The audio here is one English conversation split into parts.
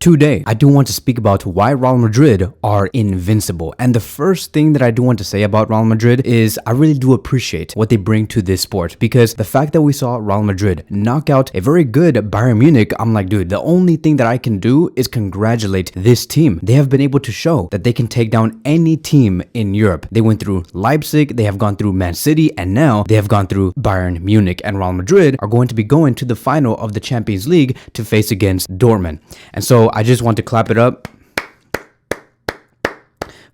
Today, I do want to speak about why Real Madrid are invincible. And the first thing that I do want to say about Real Madrid is I really do appreciate what they bring to this sport, because the fact that we saw Real Madrid knock out a very good Bayern Munich, I'm like, dude, the only thing that I can do is congratulate this team. They have been able to show that they can take down any team in Europe. They went through Leipzig, they have gone through Man City, and now they have gone through Bayern Munich. And Real Madrid are going to be going to the final of the Champions League to face against Dortmund. And so I just want to clap it up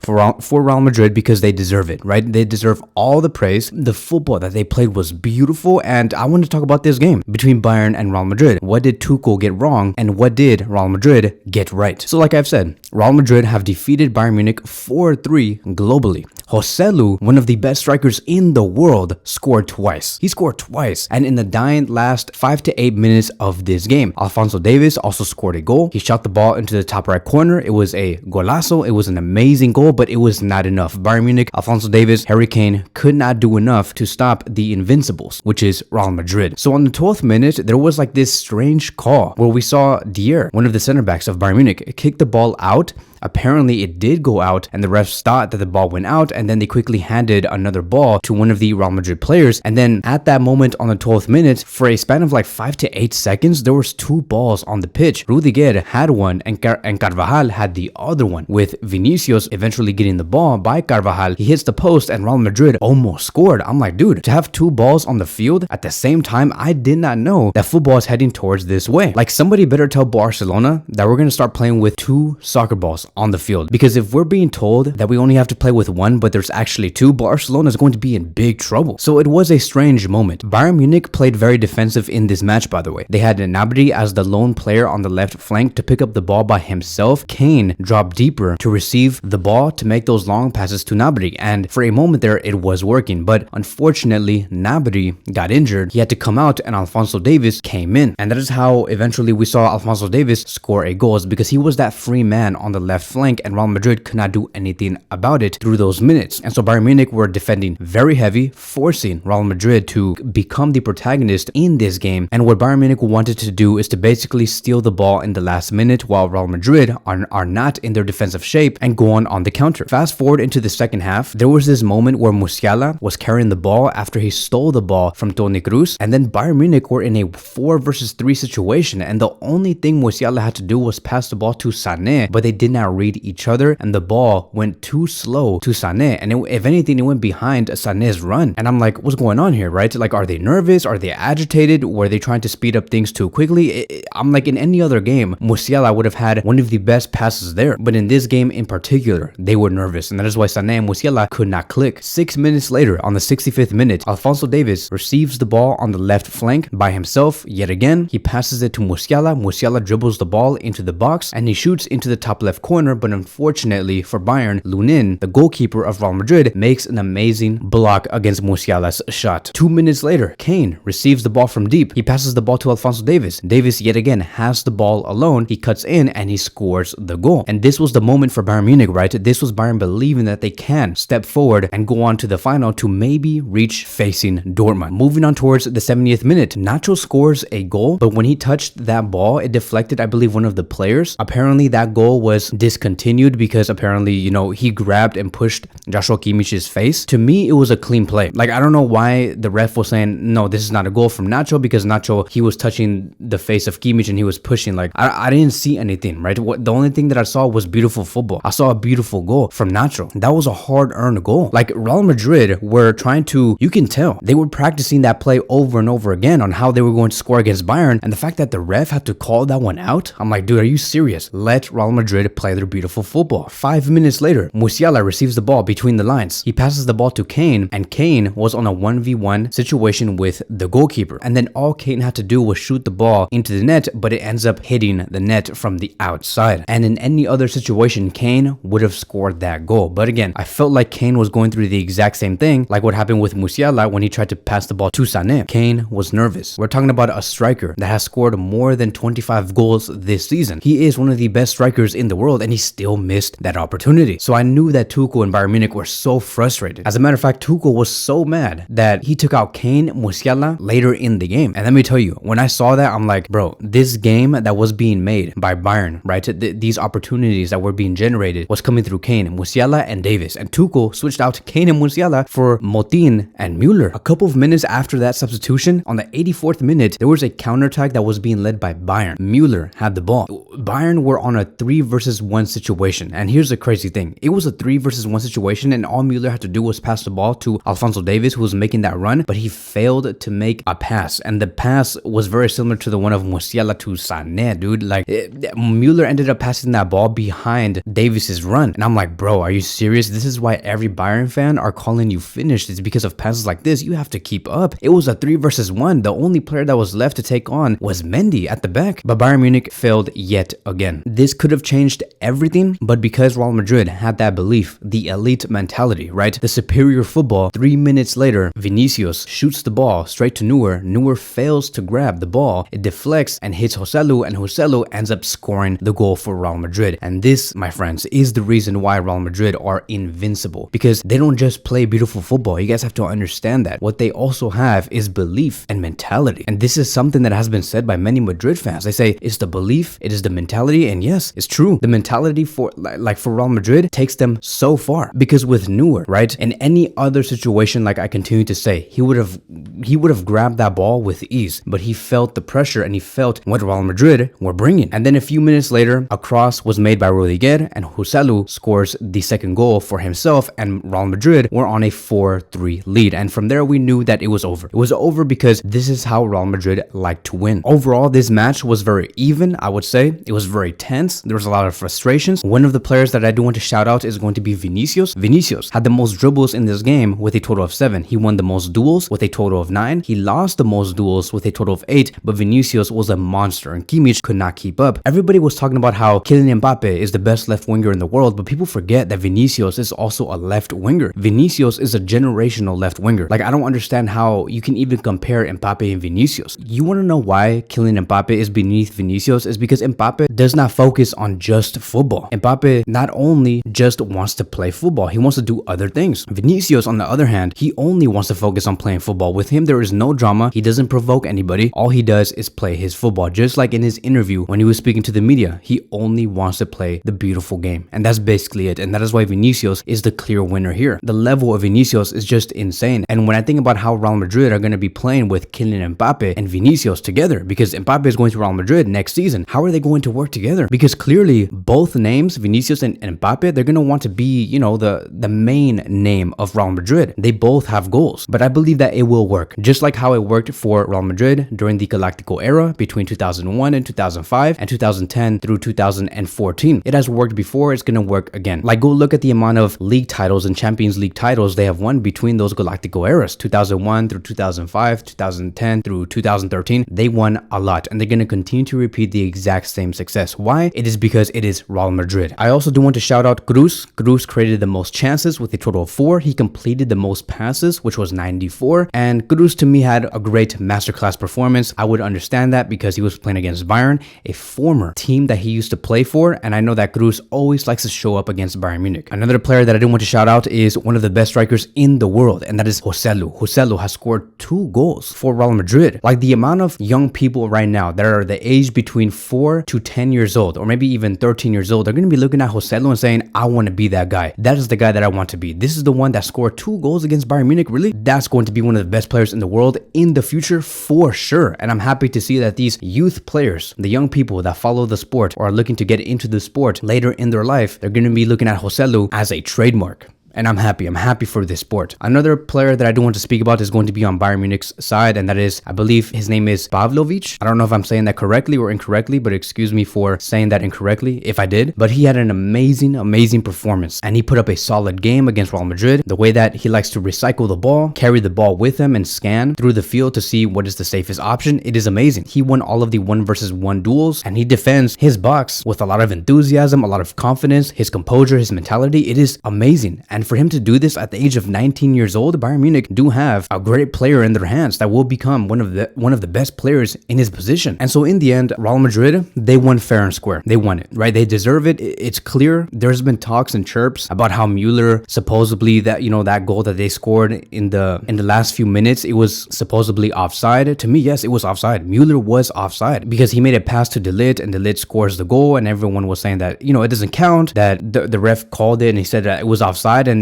for Real Madrid because they deserve it, right? They deserve all the praise. The football that they played was beautiful, and I want to talk about this game between Bayern and Real Madrid. What did Tuchel get wrong, and what did Real Madrid get right? So like I've said, Real Madrid have defeated Bayern Munich 4-3 globally. Joselu, one of the best strikers in the world, scored twice. He scored twice, and in the dying last 5 to 8 minutes of this game, Alphonso Davies also scored a goal. He shot the ball into the top right corner. It was a golazo. It was an amazing goal, but it was not enough. Bayern Munich, Alphonso Davies, Harry Kane could not do enough to stop the Invincibles, which is Real Madrid. So on the 12th minute, there was like this strange call where we saw Dier, one of the center backs of Bayern Munich, kick the ball out. Apparently it did go out, and the refs thought that the ball went out, and then they quickly handed another ball to one of the Real Madrid players. And then at that moment on the 12th minute, for a span of like 5 to 8 seconds, there was 2 balls on the pitch. Rudiger had one and Carvajal had the other one, with Vinicius eventually getting the ball by Carvajal. He hits the post and Real Madrid almost scored. I'm like, dude, to have 2 balls on the field at the same time, I did not know that football is heading towards this way. Like, somebody better tell Barcelona that we're going to start playing with 2 soccer balls on the field, because if we're being told that we only have to play with 1 but there's actually 2, Barcelona is going to be in big trouble. So it was a strange moment. Bayern Munich played very defensive in this match, by the way. They had Gnabry as the lone player on the left flank to pick up the ball by himself. Kane dropped deeper to receive the ball to make those long passes to Gnabry, and for a moment there it was working, but unfortunately Gnabry got injured. He had to come out and Alphonso Davies came in, and that is how eventually we saw Alphonso Davies score a goal, because he was that free man on the left flank and Real Madrid could not do anything about it through those minutes. And so Bayern Munich were defending very heavy, forcing Real Madrid to become the protagonist in this game. And what Bayern Munich wanted to do is to basically steal the ball in the last minute while Real Madrid are not in their defensive shape and go on the counter. Fast forward into the second half, there was this moment where Musiala was carrying the ball after he stole the ball from Toni Kroos, and then Bayern Munich were in a 4 versus 3 situation, and the only thing Musiala had to do was pass the ball to Sané, but they did not read each other, and the ball went too slow to Sané, and if anything, it went behind Sané's run. And I'm like, what's going on here, right? Like, are they nervous? Are they agitated? Were they trying to speed up things too quickly? I'm like, in any other game, Musiala would have had one of the best passes there, but in this game in particular, they were nervous, and that is why Sané and Musiala could not click. 6 minutes later, on the 65th minute, Alphonso Davies receives the ball on the left flank by himself yet again. He passes it to Musiala. Musiala dribbles the ball into the box, and he shoots into the top left corner, but unfortunately for Bayern, Lunin, the goalkeeper of Real Madrid, makes an amazing block against Musiala's shot. 2 minutes later, Kane receives the ball from deep. He passes the ball to Alphonso Davies. Davies yet again has the ball alone. He cuts in and he scores the goal. And this was the moment for Bayern Munich, right? This was Bayern believing that they can step forward and go on to the final to maybe reach facing Dortmund. Moving on towards the 70th minute, Nacho scores a goal, but when he touched that ball, it deflected, I believe, one of the players. Apparently that goal was discontinued because apparently, you know, he grabbed and pushed Joshua Kimmich's face. To me, it was a clean play. Like, I don't know why the ref was saying, no, this is not a goal from Nacho, because Nacho, he was touching the face of Kimmich and he was pushing. Like, I didn't see anything, right? The only thing that I saw was beautiful football. I saw a beautiful goal from Nacho. That was a hard-earned goal. Like, Real Madrid were trying to, you can tell, they were practicing that play over and over again on how they were going to score against Bayern, and the fact that the ref had to call that one out, I'm like, dude, are you serious? Let Real Madrid play their beautiful football. 5 minutes later, Musiala receives the ball between the lines. He passes the ball to Kane, and Kane was on a 1v1 situation with the goalkeeper. And then all Kane had to do was shoot the ball into the net, but it ends up hitting the net from the outside. And in any other situation, Kane would have scored that goal. But again, I felt like Kane was going through the exact same thing, like what happened with Musiala when he tried to pass the ball to Sané. Kane was nervous. We're talking about a striker that has scored more than 25 goals this season. He is one of the best strikers in the world, and he still missed that opportunity. So I knew that Tuchel and Bayern Munich were so frustrated. As a matter of fact, Tuchel was so mad that he took out Kane, Musiala later in the game. And let me tell you, when I saw that, I'm like, bro, this game that was being made by Bayern, right? These opportunities that were being generated was coming through Kane, Musiala, and Davies. And Tuchel switched out Kane and Musiala for Motin and Müller. A couple of minutes after that substitution, on the 84th minute, there was a counterattack that was being led by Bayern. Müller had the ball. Bayern were on a 3 versus 1 situation. And here's the crazy thing. It was a 3 versus 1 situation, and all Müller had to do was pass the ball to Alphonso Davies, who was making that run, but he failed to make a pass. And the pass was very similar to the one of Musiala to Sané, dude. Like, Müller ended up passing that ball behind Davies's run. And I'm like, bro, are you serious? This is why every Bayern fan are calling you finished. It's because of passes like this. You have to keep up. It was a 3 versus 1. The only player that was left to take on was Mendy at the back. But Bayern Munich failed yet again. This could have changed everything, but because Real Madrid had that belief, the elite mentality, right? The superior football, 3 minutes later, Vinicius shoots the ball straight to Neuer. Neuer fails to grab the ball. It deflects and hits Joselu, and Joselu ends up scoring the goal for Real Madrid. And this, my friends, is the reason why Real Madrid are invincible, because they don't just play beautiful football. You guys have to understand that. What they also have is belief and mentality. And this is something that has been said by many Madrid fans. They say it's the belief, it is the mentality, and yes, it's true. The mentality for Real Madrid takes them so far, because with Neuer, right, in any other situation, like I continue to say, he would have grabbed that ball with ease, but he felt the pressure and he felt what Real Madrid were bringing. And then a few minutes later, a cross was made by Rudiger, and Joselu scores the second goal for himself, and Real Madrid were on a 4-3 lead. And from there, we knew that it was over. It was over because this is how Real Madrid like to win. Overall, this match was very even, I would say. It was very tense. There was a lot of frustrations. One of the players that I do want to shout out is going to be Vinicius. Vinicius had the most dribbles in this game with a total of 7. He won the most duels with a total of 9. He lost the most duels with a total of 8, but Vinicius was a monster and Kimmich could not keep up. Everybody was talking about how Kylian Mbappe is the best left winger in the world, but people forget that Vinicius is also a left winger. Vinicius is a generational left winger. Like, I don't understand how you can even compare Mbappe and Vinicius. You want to know why Kylian Mbappe is beneath Vinicius? Is because Mbappe does not focus on just football. Mbappe not only just wants to play football, he wants to do other things. Vinicius, on the other hand, he only wants to focus on playing football. With him, there is no drama. He doesn't provoke anybody. All he does is play his football. Just like in his interview when he was speaking to the media, he only wants to play the beautiful game. And that's basically it. And that is why Vinicius is the clear winner here. The level of Vinicius is just insane. And when I think about how Real Madrid are going to be playing with Kylian Mbappe and Vinicius together, because Mbappe is going to Real Madrid next season, how are they going to work together? Because clearly both names, Vinicius and Mbappe, they're going to want to be, you know, the main name of Real Madrid. They both have goals, but I believe that it will work. Just like how it worked for Real Madrid during the Galactico era between 2001 and 2005 and 2010 through 2014. It has worked before, it's going to work again. Like, go look at the amount of league titles and Champions League titles they have won between those Galactico eras, 2001 through 2005, 2010 through 2013. They won a lot, and they're going to continue to repeat the exact same success. Why? It is because it is Real Madrid. I also do want to shout out Cruz. Cruz created the most chances with a total of 4. He completed the most passes, which was 94. And Cruz, to me, had a great masterclass performance. I would understand that because he was playing against Bayern, a former team that he used to play for. And I know that Cruz always likes to show up against Bayern Munich. Another player that I do want to shout out is one of the best strikers in the world, and that is Joselu. Joselu has scored 2 goals for Real Madrid. Like, the amount of young people right now that are the age between 4 to 10 years old, or maybe even 13 years old, they're going to be looking at Joselu and saying, I want to be that guy. That is the guy that I want to be. This is the one that scored 2 goals against Bayern Munich. Really? That's going to be one of the best players in the world in the future for sure. And I'm happy to see that these youth players, the young people that follow the sport or are looking to get into the sport later in their life, they're going to be looking at Joselu as a trademark. And I'm happy for this sport. Another player that I do want to speak about is going to be on Bayern Munich's side, and that is, I believe his name is Pavlovic. I don't know if I'm saying that correctly or incorrectly, but excuse me for saying that incorrectly if I did. But he had an amazing performance, and he put up a solid game against Real Madrid. The way that he likes to recycle the ball, carry the ball with him, and scan through the field to see what is the safest option, it is amazing. He won all of the 1 versus 1 duels, and he defends his box with a lot of enthusiasm, a lot of confidence, his composure, his mentality. It is amazing. And And for him to do this at the age of 19 years old, Bayern Munich do have a great player in their hands that will become one of the best players in his position. And so in the end, Real Madrid, they won fair and square. They won it, right? They deserve it. It's clear. There's been talks and chirps about how Mueller supposedly that, that goal that they scored in the last few minutes, it was supposedly offside. To me, yes, it was offside. Mueller was offside because he made a pass to De Ligt and De Ligt scores the goal, and everyone was saying that, it doesn't count, that the ref called it and he said that it was offside, and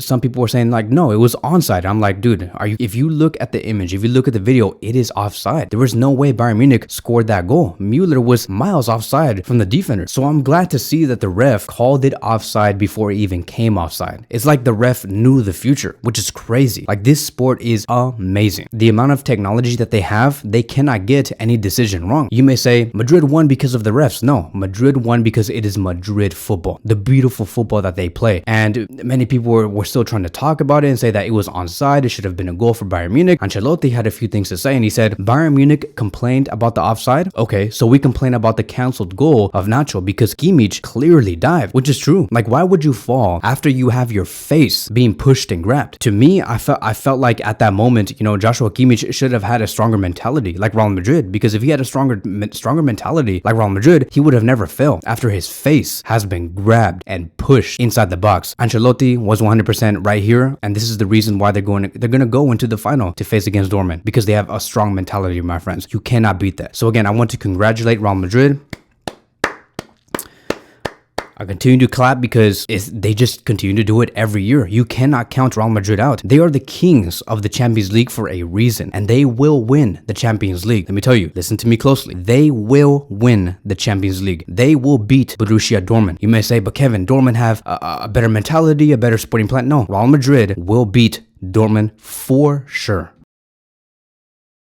some people were saying like, no, it was onside. I'm like, dude, if you look at the image, if you look at the video, it is offside. There was no way Bayern Munich scored that goal. Mueller was miles offside from the defender. So I'm glad to see that the ref called it offside before it even came offside. It's like the ref knew the future, which is crazy. Like, this sport is amazing. The amount of technology that they have, they cannot get any decision wrong. You may say Madrid won because of the refs. No, Madrid won because it is Madrid football, the beautiful football that they play. And many people were still trying to talk about it and say that it was onside. It should have been a goal for Bayern Munich. Ancelotti had a few things to say, and he said Bayern Munich complained about the offside. Okay, so we complain about the cancelled goal of Nacho because Kimmich clearly dived, which is true. Like, why would you fall after you have your face being pushed and grabbed? To me, I felt like at that moment, Joshua Kimmich should have had a stronger mentality like Real Madrid, because if he had a stronger mentality like Real Madrid, he would have never fell after his face has been grabbed and pushed inside the box. Ancelotti was 100% right here, and this is the reason why they're going to go into the final to face against Dortmund, because they have a strong mentality, my friends. You cannot beat that. So again, I want to congratulate Real Madrid. I continue to clap because they just continue to do it every year. You cannot count Real Madrid out. They are the kings of the Champions League for a reason, and they will win the Champions League. Let me tell you, listen to me closely. They will win the Champions League. They will beat Borussia Dortmund. You may say, but Kevin, Dortmund have a better mentality, a better sporting plan. No, Real Madrid will beat Dortmund for sure.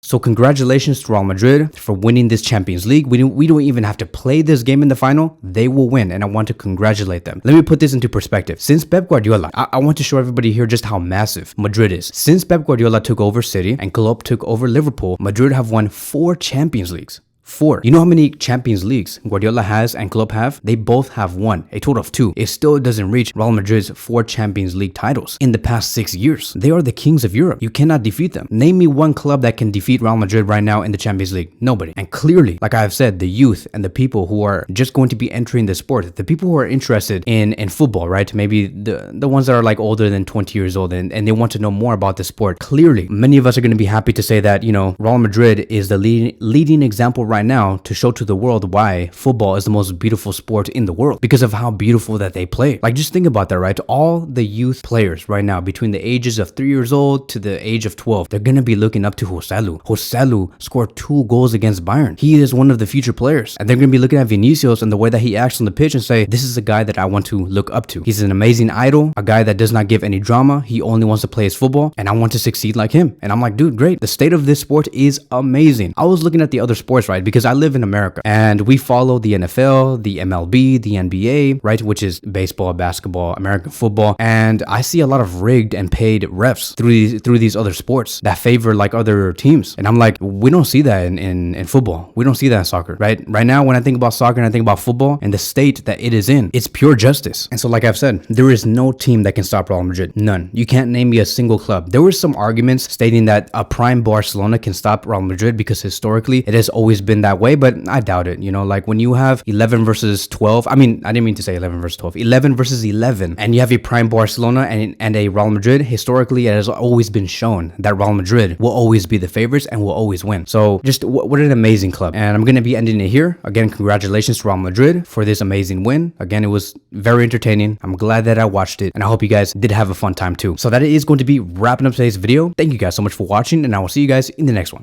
So congratulations to Real Madrid for winning this Champions League. We don't even have to play this game in the final. They will win, and I want to congratulate them. Let me put this into perspective. Since Pep Guardiola, I want to show everybody here just how massive Madrid is. Since Pep Guardiola took over City and Klopp took over Liverpool, Madrid have won 4 Champions Leagues. 4. You know how many Champions Leagues Guardiola has and Klopp have? They both have 1, a total of 2. It still doesn't reach Real Madrid's 4 Champions League titles in the past 6 years. They are the kings of Europe. You cannot defeat them. Name me one club that can defeat Real Madrid right now in the Champions League. Nobody. And clearly, like I have said, the youth and the people who are just going to be entering the sport, the people who are interested in football, right? Maybe the ones that are like older than 20 years old and they want to know more about the sport. Clearly, many of us are going to be happy to say that, Real Madrid is the leading example right now to show to the world why football is the most beautiful sport in the world, because of how beautiful that they play. Like, just think about that, right? All the youth players right now between the ages of 3 years old to the age of 12, they're going to be looking up to Joselu. Joselu scored 2 goals against Bayern. He is one of the future players, and they're going to be looking at Vinicius and the way that he acts on the pitch and say, this is a guy that I want to look up to. He's an amazing idol, a guy that does not give any drama. He only wants to play his football, and I want to succeed like him. And I'm like, dude, great. The state of this sport is amazing. I was looking at the other sports, right? Because I live in America and we follow the NFL, the MLB, the NBA, right? Which is baseball, basketball, American football. And I see a lot of rigged and paid refs through these other sports that favor like other teams. And I'm like, we don't see that in football. We don't see that in soccer, right? Right now, when I think about soccer and I think about football and the state that it is in, it's pure justice. And so, like I've said, there is no team that can stop Real Madrid. None. You can't name me a single club. There were some arguments stating that a prime Barcelona can stop Real Madrid because historically it has always been that way, but I doubt it. Like when you have 11 versus 12, I didn't mean to say 11 versus 12, 11 versus 11, and you have a prime Barcelona and a Real Madrid, historically it has always been shown that Real Madrid will always be the favorites and will always win. So just what an amazing club. And I'm going to be ending it here. Again, congratulations to Real Madrid for this amazing win. Again, it was very entertaining. I'm glad that I watched it, and I hope you guys did have a fun time too. So that is going to be wrapping up today's video. Thank you guys so much for watching, and I will see you guys in the next one.